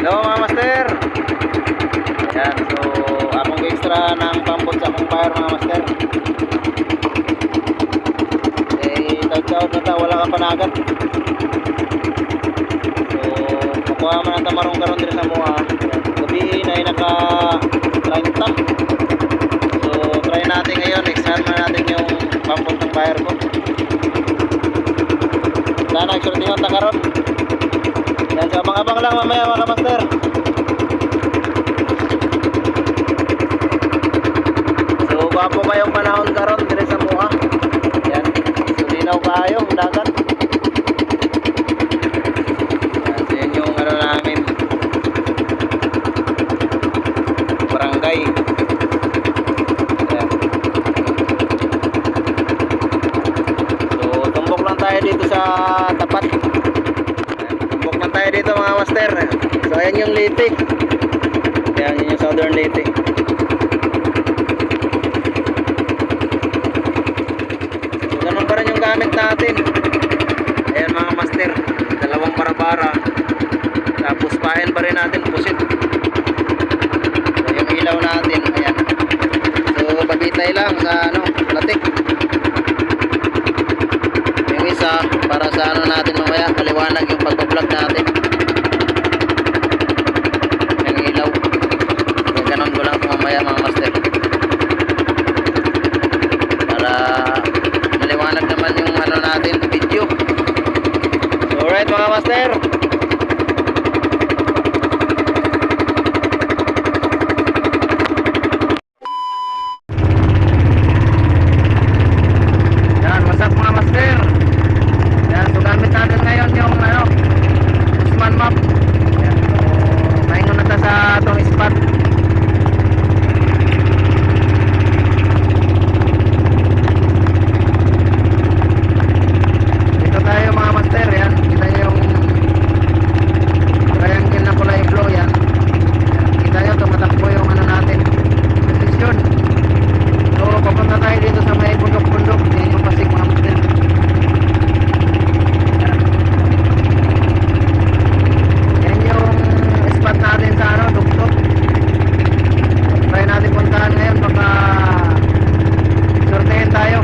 Hello mga master. Ayan, so akong extra ng pampot sa akong fire mga master. Eh, tawag na ta, wala ka panagat. So, makuha man ang tamarong karon diri sa mua. Gabi na ay naka 30. So, try natin ngayon, extract na natin yung pampot ng fire ko. Sana extract ta karon. Yan, so abang-abang lang mamaya mga master. So gwapo kayong panahon karon dire sa mua. Yan, so linaw kaayo ang dagat. Yan, so yan yung ano namin, barangay. Yan. So tumbok lang tayo dito sa tapat. Tayo dito mga master. So ayan yung Leyte. Ayan yung Southern Leyte. So ganun pa rin yung gamit natin. Ayan mga master, dalawang barabara. Tapos pahin pa rin natin pusit. So yung ilaw natin, ayan. So pabitay lang sa ano, latik. Yung isa para sa ano natin mamaya, kaliwanag yung pagbablog natin. Yung ilaw, ganon ko lang mamaya mga master, para maliwanag naman yung ano natin, video. So alright mga master, yan, what's up mga master. Yan, so gamit natin ngayon yung ano, Usman map. Yan, so maingon na ta sa atong spot. Dito tayo mga master. Yan, kita nyo yung triangle na kulay blue. Yan, kita nyo tumatakbo yung ano natin, posisyon. So papunta tayo dito sa may bundok-bundok. Yan yung Pasig mga master. Natin sa ano, tuktok. Try natin puntahan ngayon, baka sortehin tayo.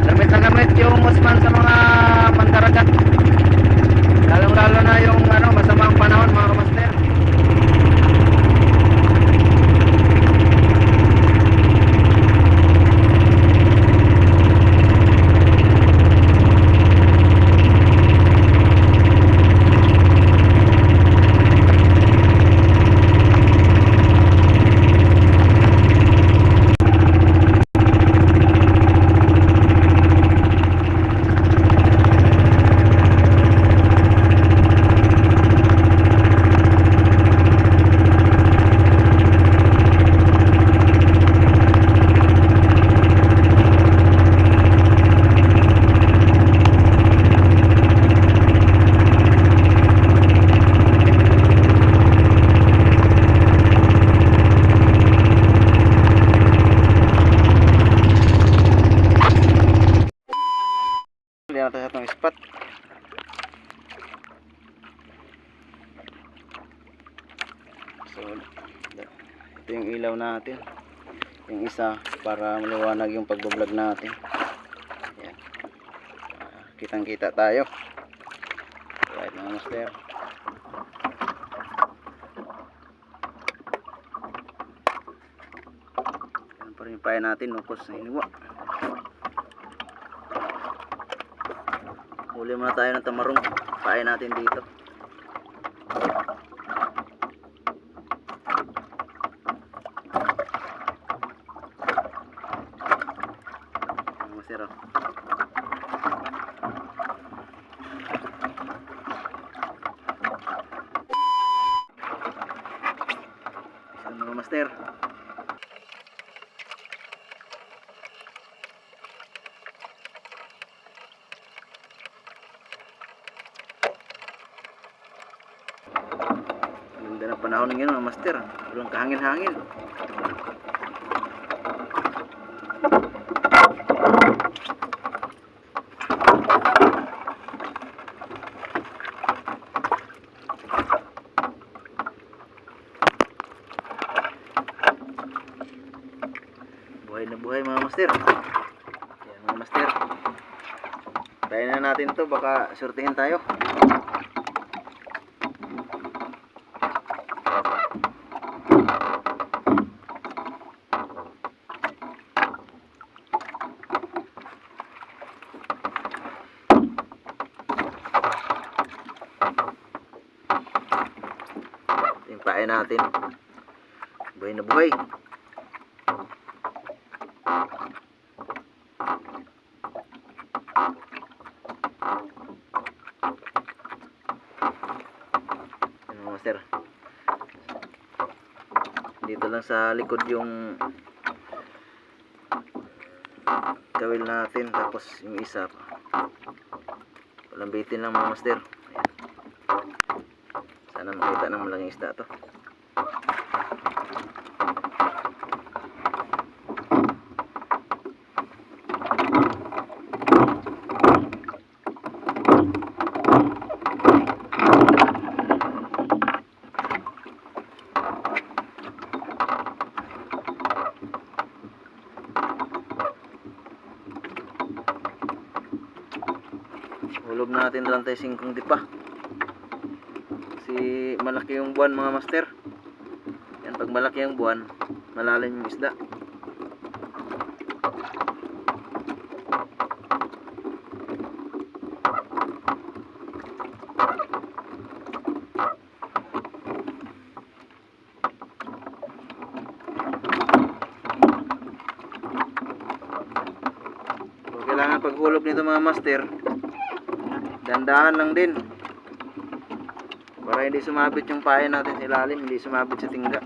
Gamit na gamit yung Usman sa mga pantaragat, lalong lalo na yung ano, masamang panahon mga master. Lihat natin sa itong spot. So ito yung ilaw natin, yung isa para maliwanag yung pagbablog natin. Yan, kitang kita tayo. Right mga master. Yan pa rin yung pahay natin, nukos na hiniwa. Huli muna tayo ng tamarong, pahay natin dito. Ang masira. Isang mga master. Ganda ng panahon ngayon mga master, walang kahangin-hangin. master. Yan mga master. Tayo na natin to, baka surtihin tayo. Pain natin, buhay na buhay. Ano master, dito lang sa likod yung kawil natin, tapos yung isa palambitin lang mga master. Sana makita ng malaking isda to. Hulog natin rantay 5 di pa. Malaki yung buwan mga master. Yan, pag malaki yung buwan, malalim yung isda. So, kailangan paghulog nito mga master, dandahan lang din. Para hindi sumabit yung pain natin sa ilalim, hindi sumabit sa tingga.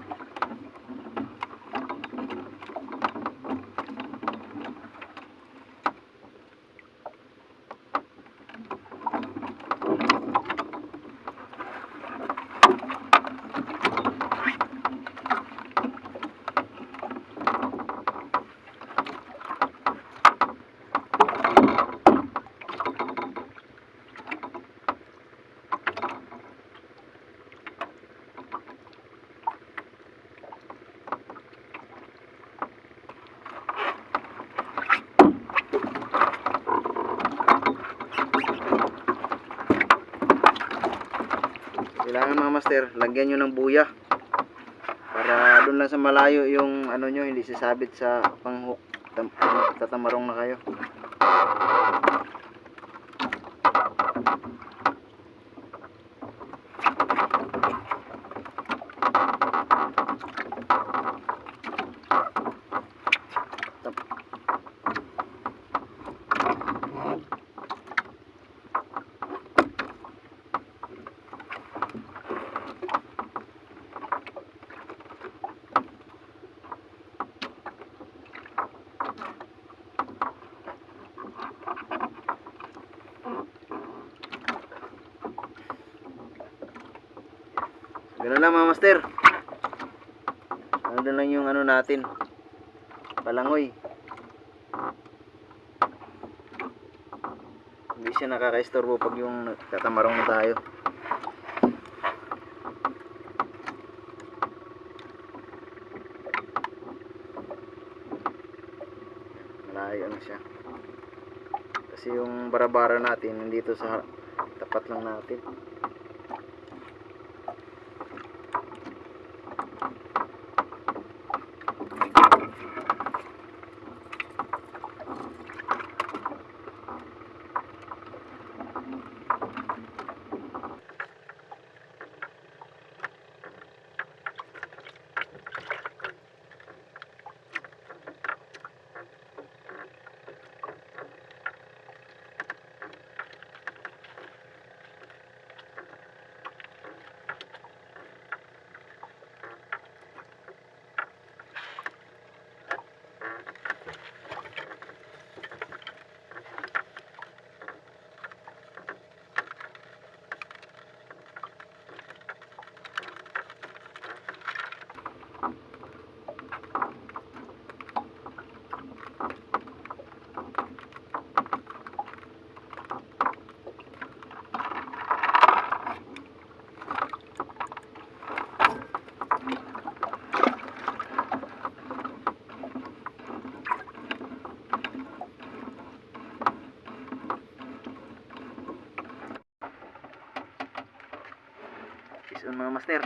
Kailangan mga master, lagyan nyo ng buya para doon lang sa malayo yung ano nyo, hindi sasabit sa panghook. Tatamarong na kayo. Ganun lang mga master. Ano lang yung ano natin, palangoy. Hindi siya nakaka-istorbo pag yung tatamarong na tayo. Malayo na siya. Kasi yung barabara natin nandito sa tapat lang natin. on mga master.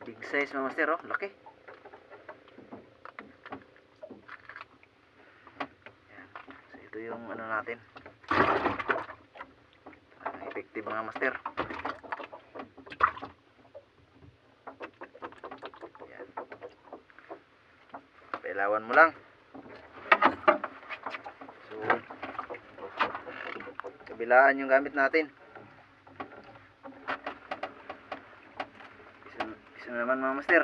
Big size mga master, oh, laki. Yan. So ito yung ano natin. Effective mga master. Yan. Pailawan mo lang. So kabilaan yung gamit natin. Isa naman mga master.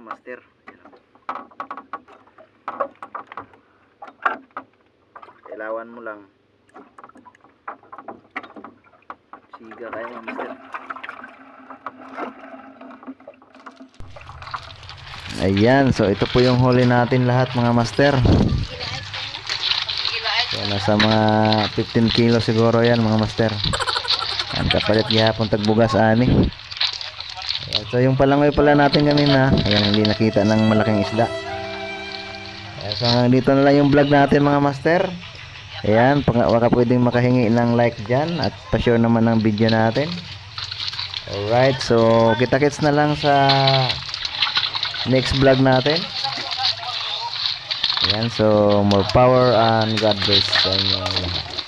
Master, kailangan mo lang siga kayo mga master. Ayan, so ito po yung huli natin lahat mga master. So nasa mga 15 kilo siguro yan mga master. Ang kapalit gihapon tagbugas ani. So yung palangoy pala natin kanina, ayan, hindi nakita ng malaking isda. So hanggang dito na lang yung vlog natin mga master. Ayan, baka pwedeng makahingi ng like dyan at pa-share naman ng video natin. Alright, so kita-kits na lang sa next vlog natin. Ayan, so more power and God bless sa inyo lahat.